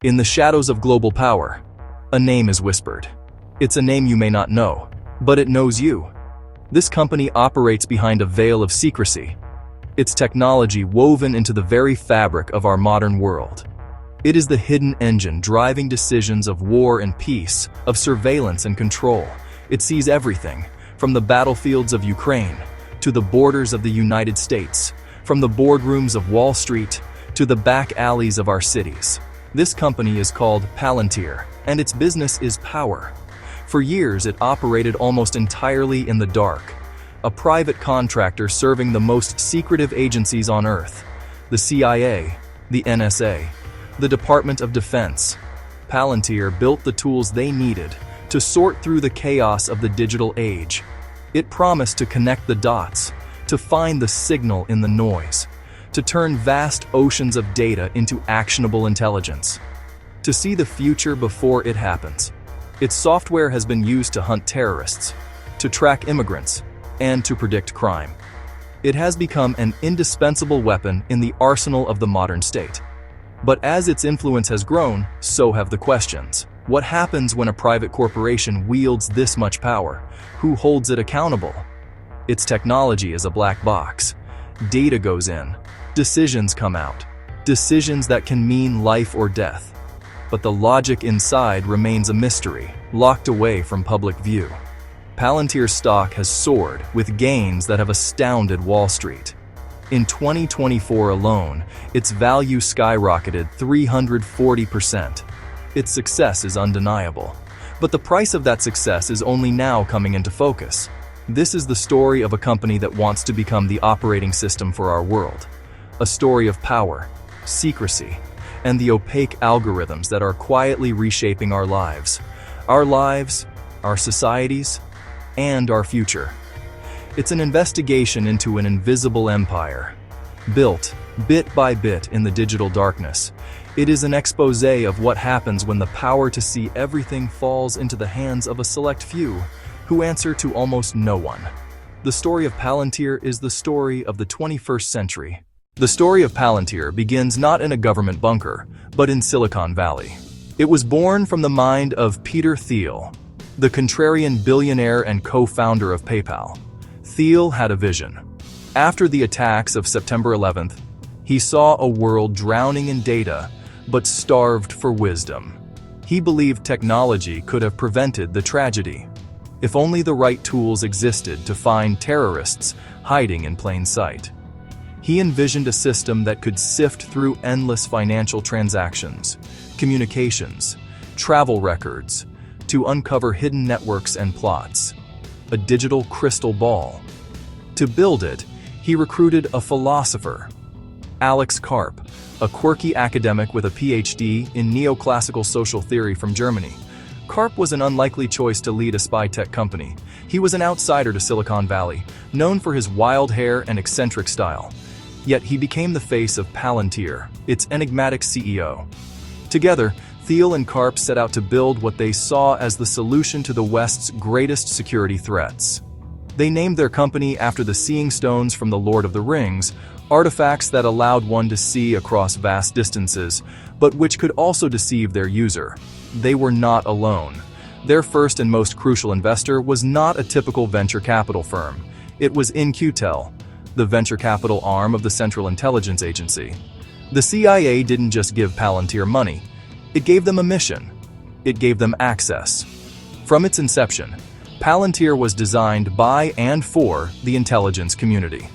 In the shadows of global power, a name is whispered. It's a name you may not know, but it knows you. This company operates behind a veil of secrecy, its technology woven into the very fabric of our modern world. It is the hidden engine driving decisions of war and peace, of surveillance and control. It sees everything, from the battlefields of Ukraine to the borders of the United States, from the boardrooms of Wall Street to the back alleys of our cities. This company is called Palantir, and its business is power. For years, it operated almost entirely in the dark, a private contractor serving the most secretive agencies on Earth: the CIA, the NSA, the Department of Defense. Palantir built the tools they needed to sort through the chaos of the digital age. It promised to connect the dots, to find the signal in the noise, to turn vast oceans of data into actionable intelligence, to see the future before it happens. Its software has been used to hunt terrorists, to track immigrants, and to predict crime. It has become an indispensable weapon in the arsenal of the modern state. But as its influence has grown, so have the questions. What happens when a private corporation wields this much power? Who holds it accountable? Its technology is a black box. Data goes in, decisions come out, decisions that can mean life or death. But the logic inside remains a mystery, locked away from public view. Palantir's stock has soared, with gains that have astounded Wall Street. In 2024 alone, its value skyrocketed 340%. Its success is undeniable, but the price of that success is only now coming into focus. This is the story of a company that wants to become the operating system for our world. A story of power, secrecy, and the opaque algorithms that are quietly reshaping our lives, our societies, and our future. It's an investigation into an invisible empire, built bit by bit in the digital darkness. It is an exposé of what happens when the power to see everything falls into the hands of a select few, who answer to almost no one. The story of Palantir is the story of the 21st century. The story of Palantir begins not in a government bunker, but in Silicon Valley. It was born from the mind of Peter Thiel, the contrarian billionaire and co-founder of PayPal. Thiel had a vision. After the attacks of September 11th, he saw a world drowning in data, but starved for wisdom. He believed technology could have prevented the tragedy, if only the right tools existed to find terrorists hiding in plain sight. He envisioned a system that could sift through endless financial transactions, communications, travel records, to uncover hidden networks and plots. A digital crystal ball. To build it, he recruited a philosopher, Alex Karp, a quirky academic with a PhD in neoclassical social theory from Germany. Karp was an unlikely choice to lead a spy tech company. He was an outsider to Silicon Valley, known for his wild hair and eccentric style. Yet he became the face of Palantir, its enigmatic CEO. Together, Thiel and Karp set out to build what they saw as the solution to the West's greatest security threats. They named their company after the seeing stones from The Lord of the Rings, artifacts that allowed one to see across vast distances, but which could also deceive their user. They were not alone. Their first and most crucial investor was not a typical venture capital firm. It was In-Q-Tel, the venture capital arm of the Central Intelligence Agency. The CIA didn't just give Palantir money. It gave them a mission. It gave them access. From its inception, Palantir was designed by and for the intelligence community.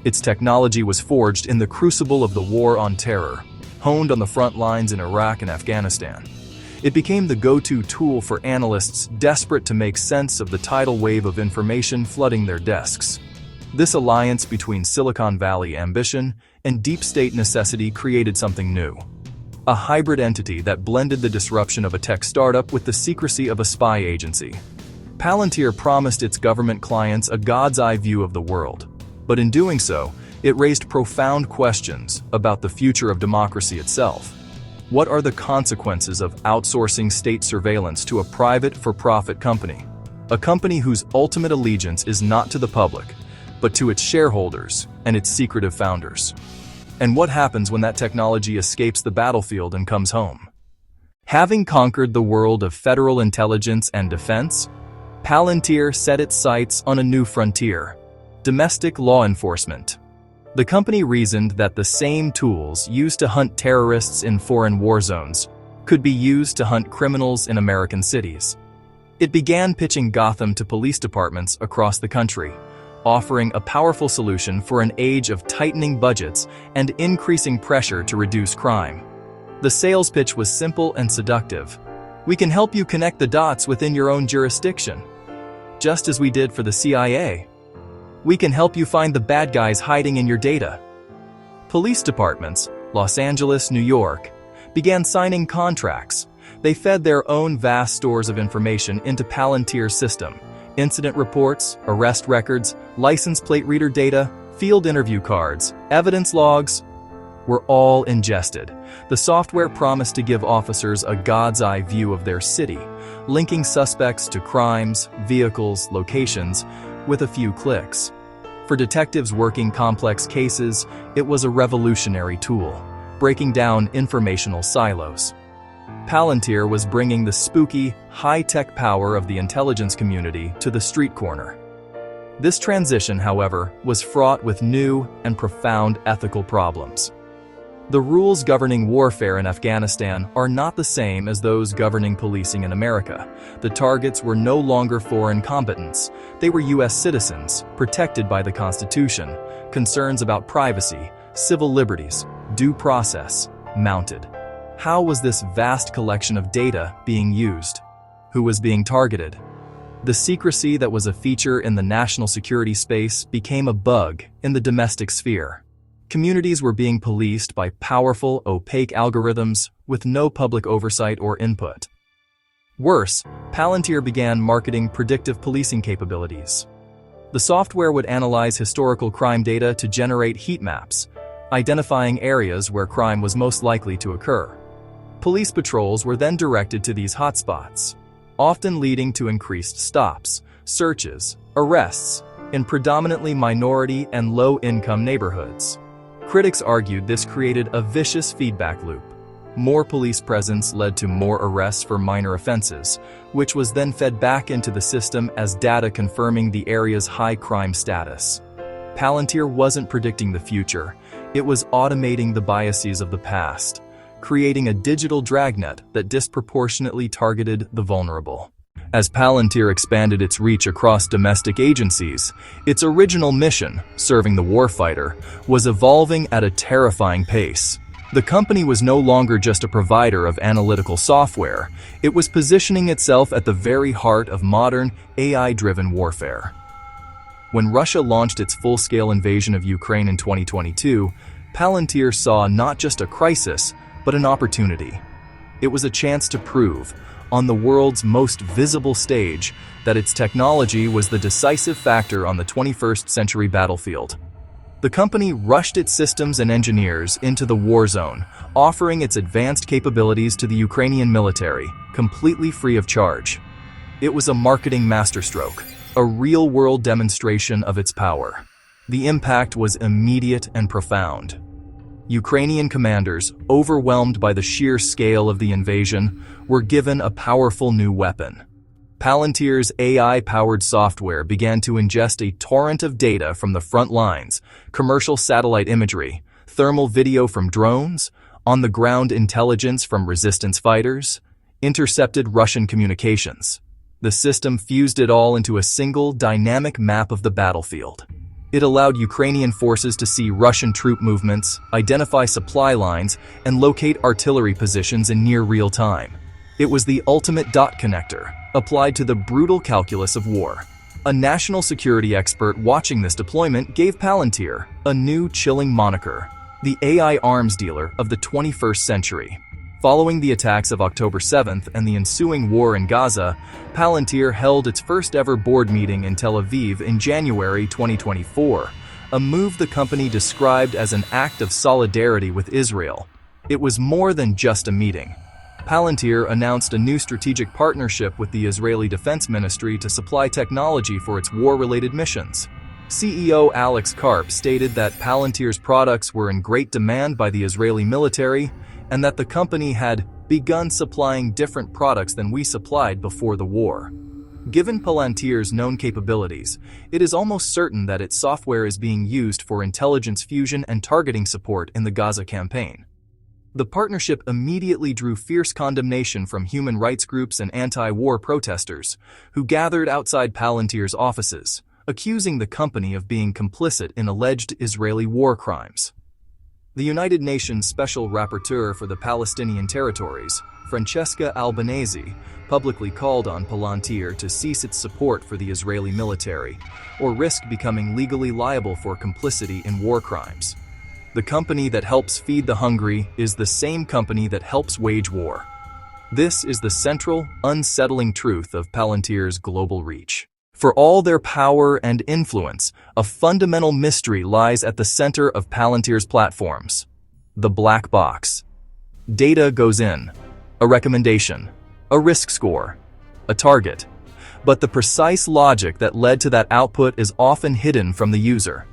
Its technology was forged in the crucible of the war on terror, honed on the front lines in Iraq and Afghanistan. It became the go-to tool for analysts desperate to make sense of the tidal wave of information flooding their desks. This alliance between Silicon Valley ambition and deep state necessity created something new. A hybrid entity that blended the disruption of a tech startup with the secrecy of a spy agency. Palantir promised its government clients a god's-eye view of the world, but in doing so, it raised profound questions about the future of democracy itself. What are the consequences of outsourcing state surveillance to a private for-profit company? A company whose ultimate allegiance is not to the public, but to its shareholders and its secretive founders. And what happens when that technology escapes the battlefield and comes home? Having conquered the world of federal intelligence and defense, Palantir set its sights on a new frontier: domestic law enforcement. The company reasoned that the same tools used to hunt terrorists in foreign war zones could be used to hunt criminals in American cities. It began pitching Gotham to police departments across the country, offering a powerful solution for an age of tightening budgets and increasing pressure to reduce crime. The sales pitch was simple and seductive. We can help you connect the dots within your own jurisdiction, just as we did for the CIA. We can help you find the bad guys hiding in your data. Police departments, Los Angeles, New York, began signing contracts. They fed their own vast stores of information into Palantir's system: incident reports, arrest records, license plate reader data, field interview cards, evidence logs were all ingested. The software promised to give officers a god's eye view of their city, linking suspects to crimes, vehicles, locations with a few clicks. For detectives working complex cases, it was a revolutionary tool, breaking down informational silos. Palantir was bringing the spooky, high-tech power of the intelligence community to the street corner. This transition, however, was fraught with new and profound ethical problems. The rules governing warfare in Afghanistan are not the same as those governing policing in America. The targets were no longer foreign combatants. They were U.S. citizens, protected by the Constitution. Concerns about privacy, civil liberties, due process mounted. How was this vast collection of data being used? Who was being targeted? The secrecy that was a feature in the national security space became a bug in the domestic sphere. Communities were being policed by powerful, opaque algorithms with no public oversight or input. Worse, Palantir began marketing predictive policing capabilities. The software would analyze historical crime data to generate heat maps, identifying areas where crime was most likely to occur. Police patrols were then directed to these hotspots, often leading to increased stops, searches, arrests in predominantly minority and low-income neighborhoods. Critics argued this created a vicious feedback loop. More police presence led to more arrests for minor offenses, which was then fed back into the system as data confirming the area's high crime status. Palantir wasn't predicting the future, it was automating the biases of the past, creating a digital dragnet that disproportionately targeted the vulnerable. As Palantir expanded its reach across domestic agencies, its original mission, serving the warfighter, was evolving at a terrifying pace. The company was no longer just a provider of analytical software, it was positioning itself at the very heart of modern, AI-driven warfare. When Russia launched its full-scale invasion of Ukraine in 2022, Palantir saw not just a crisis, but an opportunity. It was a chance to prove, on the world's most visible stage, that its technology was the decisive factor on the 21st century battlefield. The company rushed its systems and engineers into the war zone, offering its advanced capabilities to the Ukrainian military, completely free of charge. It was a marketing masterstroke, a real-world demonstration of its power. The impact was immediate and profound. Ukrainian commanders, overwhelmed by the sheer scale of the invasion, were given a powerful new weapon. Palantir's AI-powered software began to ingest a torrent of data from the front lines: commercial satellite imagery, thermal video from drones, on-the-ground intelligence from resistance fighters, intercepted Russian communications. The system fused it all into a single, dynamic map of the battlefield. It allowed Ukrainian forces to see Russian troop movements, identify supply lines, and locate artillery positions in near real time. It was the ultimate dot connector, applied to the brutal calculus of war. A national security expert watching this deployment gave Palantir a new chilling moniker: the AI arms dealer of the 21st century. Following the attacks of October 7th and the ensuing war in Gaza, Palantir held its first-ever board meeting in Tel Aviv in January 2024, a move the company described as an act of solidarity with Israel. It was more than just a meeting. Palantir announced a new strategic partnership with the Israeli Defense Ministry to supply technology for its war-related missions. CEO Alex Karp stated that Palantir's products were in great demand by the Israeli military and that the company had begun supplying different products than we supplied before the war. Given Palantir's known capabilities, it is almost certain that its software is being used for intelligence fusion and targeting support in the Gaza campaign. The partnership immediately drew fierce condemnation from human rights groups and anti-war protesters, who gathered outside Palantir's offices, accusing the company of being complicit in alleged Israeli war crimes. The United Nations Special Rapporteur for the Palestinian Territories, Francesca Albanese, publicly called on Palantir to cease its support for the Israeli military, or risk becoming legally liable for complicity in war crimes. The company that helps feed the hungry is the same company that helps wage war. This is the central, unsettling truth of Palantir's global reach. For all their power and influence, a fundamental mystery lies at the center of Palantir's platforms: the black box. Data goes in, a recommendation, a risk score, a target. But the precise logic that led to that output is often hidden from the user.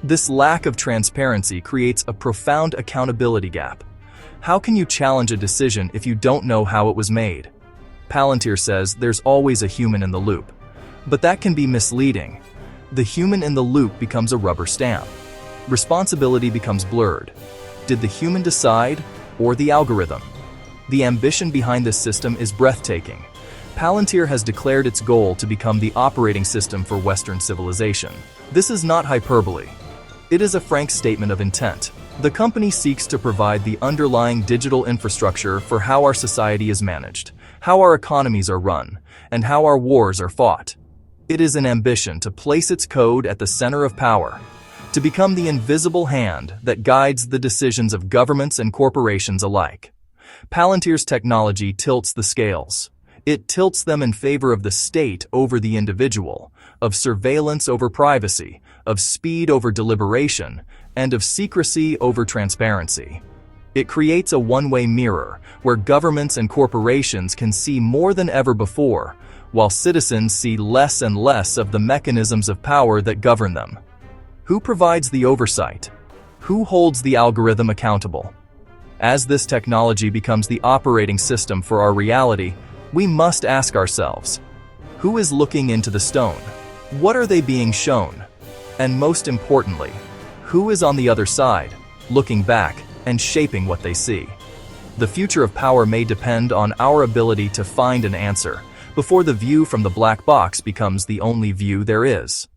This lack of transparency creates a profound accountability gap. How can you challenge a decision if you don't know how it was made? Palantir says there's always a human in the loop. But that can be misleading. The human in the loop becomes a rubber stamp. Responsibility becomes blurred. Did the human decide, or the algorithm? The ambition behind this system is breathtaking. Palantir has declared its goal to become the operating system for Western civilization. This is not hyperbole. It is a frank statement of intent. The company seeks to provide the underlying digital infrastructure for how our society is managed, how our economies are run, and how our wars are fought. It is an ambition to place its code at the center of power, to become the invisible hand that guides the decisions of governments and corporations alike. Palantir's technology tilts the scales. It tilts them in favor of the state over the individual, of surveillance over privacy, of speed over deliberation, and of secrecy over transparency. It creates a one-way mirror where governments and corporations can see more than ever before, while citizens see less and less of the mechanisms of power that govern them. Who provides the oversight? Who holds the algorithm accountable? As this technology becomes the operating system for our reality, we must ask ourselves, who is looking into the stone? What are they being shown? And most importantly, who is on the other side, looking back and shaping what they see? The future of power may depend on our ability to find an answer before the view from the black box becomes the only view there is.